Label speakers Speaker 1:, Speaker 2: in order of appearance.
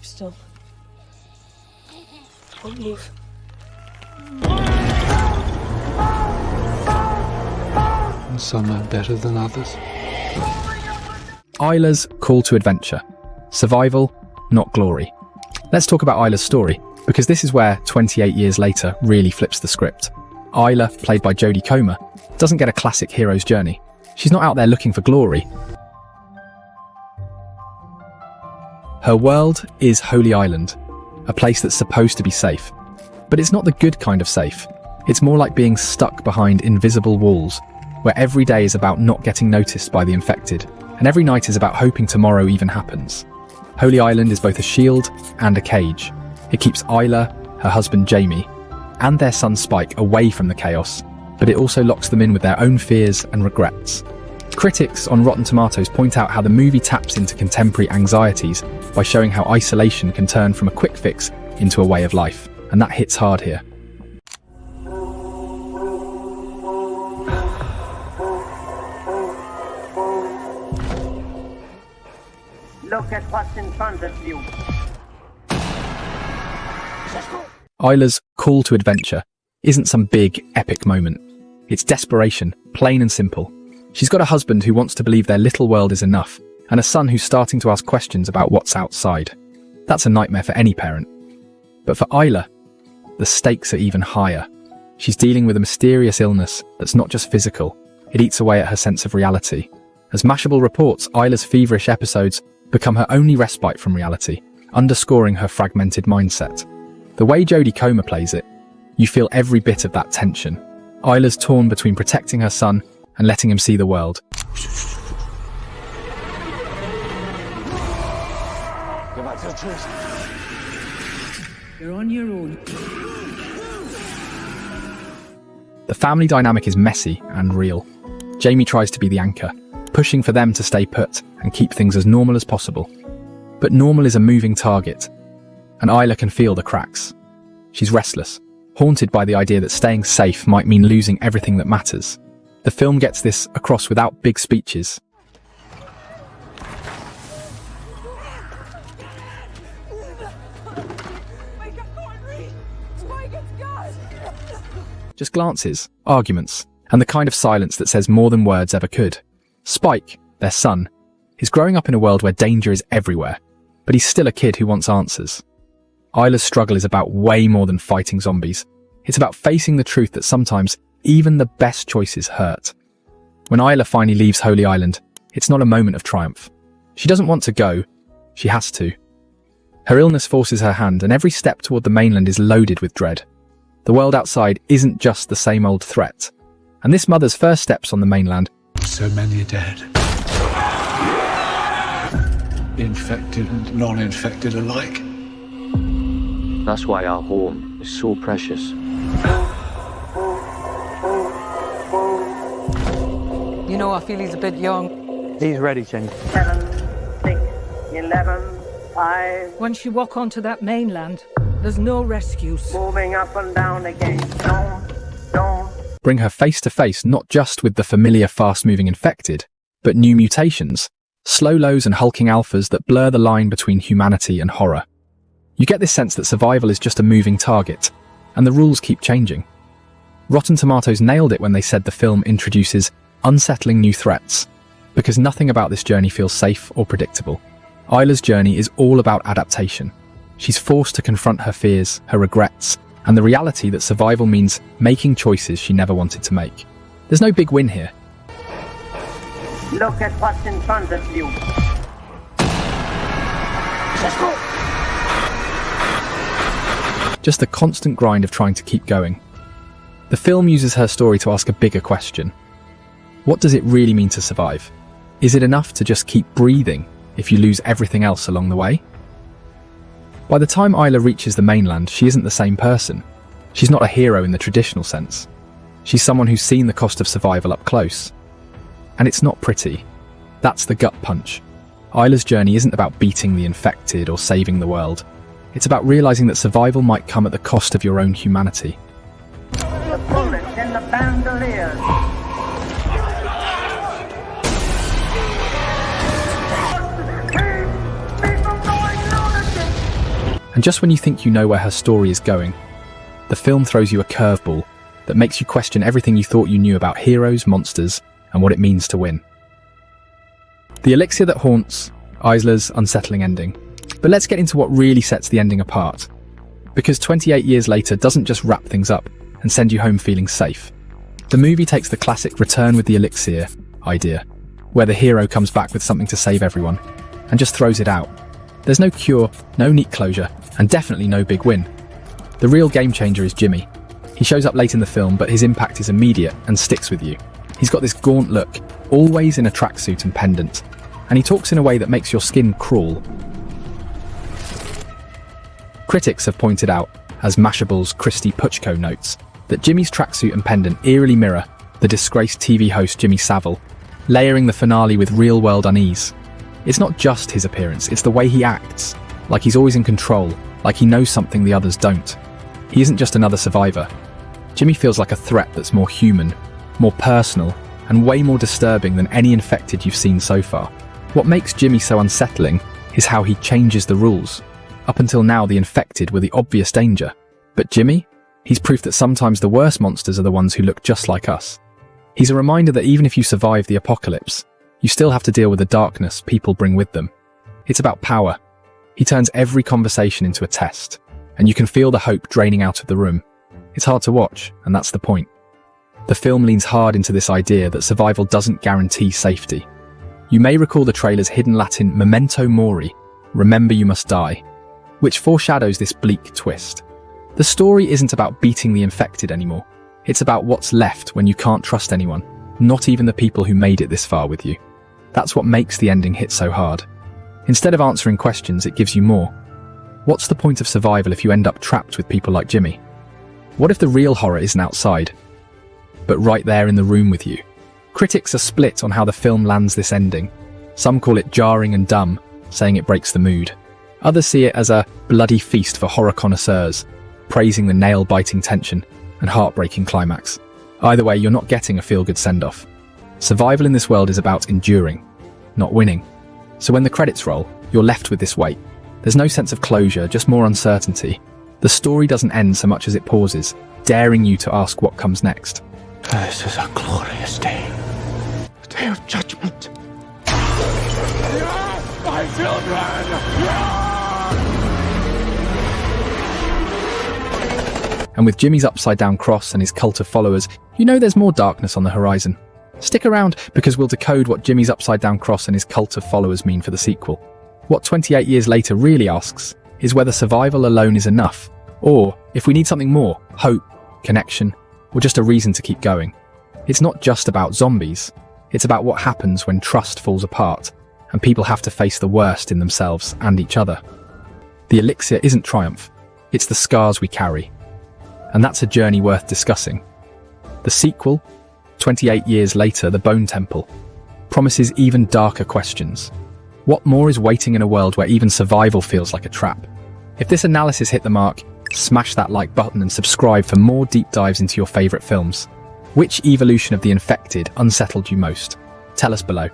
Speaker 1: still. Don't move.
Speaker 2: Some are better than others.
Speaker 3: Isla's call to adventure. Survival, not glory. Let's talk about Isla's story, because this is where 28 years later really flips the script. Isla, played by Jodie Comer, doesn't get a classic hero's journey. She's not out there looking for glory. Her world is Holy Island, a place that's supposed to be safe. But it's not the good kind of safe. It's more like being stuck behind invisible walls, where every day is about not getting noticed by the infected, and every night is about hoping tomorrow even happens. Holy Island is both a shield and a cage. It keeps Isla, her husband Jamie, and their son Spike away from the chaos, but it also locks them in with their own fears and regrets. Critics on Rotten Tomatoes point out how the movie taps into contemporary anxieties by showing how isolation can turn from a quick fix into a way of life, and that hits hard here.
Speaker 4: Look at what's in front of you.
Speaker 3: Isla's call to adventure isn't some big, epic moment. It's desperation, plain and simple. She's got a husband who wants to believe their little world is enough, and a son who's starting to ask questions about what's outside. That's a nightmare for any parent. But for Isla, the stakes are even higher. She's dealing with a mysterious illness that's not just physical, it eats away at her sense of reality. As Mashable reports, Isla's feverish episodes become her only respite from reality, underscoring her fragmented mindset. The way Jodie Comer plays it, you feel every bit of that tension. Isla's torn between protecting her son and letting him see the world.
Speaker 5: Go back to the trees.
Speaker 1: You're on your own.
Speaker 3: The family dynamic is messy and real. Jamie tries to be the anchor, pushing for them to stay put and keep things as normal as possible. But normal is a moving target, and Isla can feel the cracks. She's restless, haunted by the idea that staying safe might mean losing everything that matters. The film gets this across without big speeches. Just glances, arguments, and the kind of silence that says more than words ever could. Spike, their son, is growing up in a world where danger is everywhere, but he's still a kid who wants answers. Isla's struggle is about way more than fighting zombies. It's about facing the truth that sometimes even the best choices hurt. When Isla finally leaves Holy Island, it's not a moment of triumph. She doesn't want to go, she has to. Her illness forces her hand, and every step toward the mainland is loaded with dread. The world outside isn't just the same old threat. And this mother's first steps on the mainland.
Speaker 2: So many are dead. Infected and non-infected alike.
Speaker 5: That's why our home is so precious.
Speaker 1: You know, I feel he's a bit young.
Speaker 5: He's ready, Jenny.
Speaker 4: 7, 6, 11, 5.
Speaker 1: Once you walk onto that mainland, there's no rescues.
Speaker 4: Moving up and down again. Don't.
Speaker 3: Bring her face to face not just with the familiar fast-moving infected, but new mutations, slow lows and hulking alphas that blur the line between humanity and horror. You get this sense that survival is just a moving target, and the rules keep changing. Rotten Tomatoes nailed it when they said the film introduces unsettling new threats, because nothing about this journey feels safe or predictable. Isla's journey is all about adaptation. She's forced to confront her fears, her regrets, and the reality that survival means making choices she never wanted to make. There's no big win here.
Speaker 4: Look at what's in front of you.
Speaker 5: Let's go!
Speaker 3: Just the constant grind of trying to keep going. The film uses her story to ask a bigger question. What does it really mean to survive? Is it enough to just keep breathing if you lose everything else along the way? By the time Isla reaches the mainland, she isn't the same person. She's not a hero in the traditional sense. She's someone who's seen the cost of survival up close. And it's not pretty. That's the gut punch. Isla's journey isn't about beating the infected or saving the world. It's about realizing that survival might come at the cost of your own humanity.
Speaker 4: The bullets in the bandoliers. Keep people going lunatic.
Speaker 3: And just when you think you know where her story is going, the film throws you a curveball that makes you question everything you thought you knew about heroes, monsters, and what it means to win. The elixir that haunts Isla's unsettling ending. But let's get into what really sets the ending apart. Because 28 years later doesn't just wrap things up and send you home feeling safe. The movie takes the classic return with the elixir idea, where the hero comes back with something to save everyone, and just throws it out. There's no cure, no neat closure, and definitely no big win. The real game changer is Jimmy. He shows up late in the film, but his impact is immediate and sticks with you. He's got this gaunt look, always in a tracksuit and pendant, and he talks in a way that makes your skin crawl. Critics have pointed out, as Mashable's Christy Puchko notes, that Jimmy's tracksuit and pendant eerily mirror the disgraced TV host Jimmy Savile, layering the finale with real-world unease. It's not just his appearance, it's the way he acts, like he's always in control, like he knows something the others don't. He isn't just another survivor. Jimmy feels like a threat that's more human, more personal, and way more disturbing than any infected you've seen so far. What makes Jimmy so unsettling is how he changes the rules. Up until now, the infected were the obvious danger. But Jimmy? He's proof that sometimes the worst monsters are the ones who look just like us. He's a reminder that even if you survive the apocalypse, you still have to deal with the darkness people bring with them. It's about power. He turns every conversation into a test, and you can feel the hope draining out of the room. It's hard to watch, and that's the point. The film leans hard into this idea that survival doesn't guarantee safety. You may recall the trailer's hidden Latin memento mori, remember you must die, which foreshadows this bleak twist. The story isn't about beating the infected anymore. It's about what's left when you can't trust anyone, not even the people who made it this far with you. That's what makes the ending hit so hard. Instead of answering questions, it gives you more. What's the point of survival if you end up trapped with people like Jimmy? What if the real horror isn't outside, but right there in the room with you? Critics are split on how the film lands this ending. Some call it jarring and dumb, saying it breaks the mood. Others see it as a bloody feast for horror connoisseurs, praising the nail-biting tension and heartbreaking climax. Either way, you're not getting a feel-good send-off. Survival in this world is about enduring, not winning. So when the credits roll, you're left with this weight. There's no sense of closure, just more uncertainty. The story doesn't end so much as it pauses, daring you to ask what comes next.
Speaker 2: This is a glorious day. A day of judgment. My children!
Speaker 3: And with Jimmy's upside-down cross and his cult of followers, you know there's more darkness on the horizon. Stick around, because we'll decode what Jimmy's upside-down cross and his cult of followers mean for the sequel. What 28 years later really asks is whether survival alone is enough, or if we need something more, hope, connection, or just a reason to keep going. It's not just about zombies. It's about what happens when trust falls apart, and people have to face the worst in themselves and each other. The elixir isn't triumph, it's the scars we carry. And that's a journey worth discussing. The sequel, 28 years later, The Bone Temple, promises even darker questions. What more is waiting in a world where even survival feels like a trap? If this analysis hit the mark, smash that like button and subscribe for more deep dives into your favourite films. Which evolution of the infected unsettled you most? Tell us below.